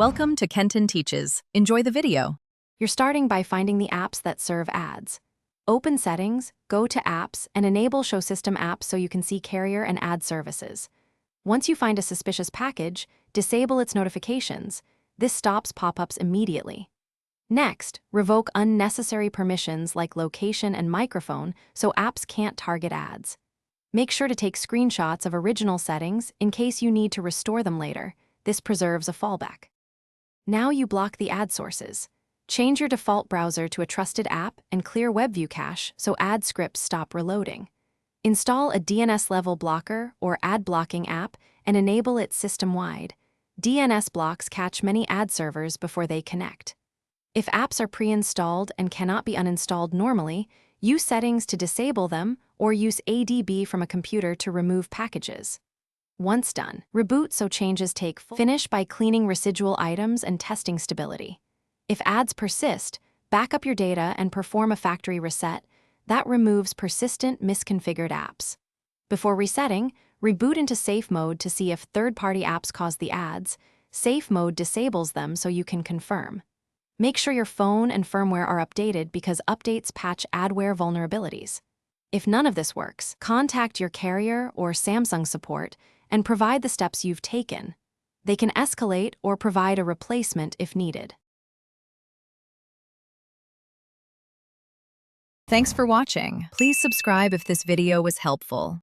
Welcome to Kenton Teaches. Enjoy the video. You're starting by finding the apps that serve ads. Open Settings, go to Apps, and enable Show System Apps so you can see carrier and ad services. Once you find a suspicious package, disable its notifications. This stops pop-ups immediately. Next, revoke unnecessary permissions like location and microphone so apps can't target ads. Make sure to take screenshots of original settings in case you need to restore them later. This preserves a fallback. Now you block the ad sources. Change your default browser to a trusted app and clear WebView cache so ad scripts stop reloading. Install a DNS-level blocker or ad blocking app and enable it system-wide. DNS blocks catch many ad servers before they connect. If apps are pre-installed and cannot be uninstalled normally, use settings to disable them or use ADB from a computer to remove packages. Once done, reboot so changes take full. Finish by cleaning residual items and testing stability. If ads persist, back up your data and perform a factory reset. That removes persistent, misconfigured apps. Before resetting, reboot into safe mode to see if third-party apps cause the ads. Safe mode disables them so you can confirm. Make sure your phone and firmware are updated because updates patch adware vulnerabilities. If none of this works, contact your carrier or Samsung support and provide the steps you've taken. They can escalate or provide a replacement if needed. Thanks for watching. Please subscribe if this video was helpful.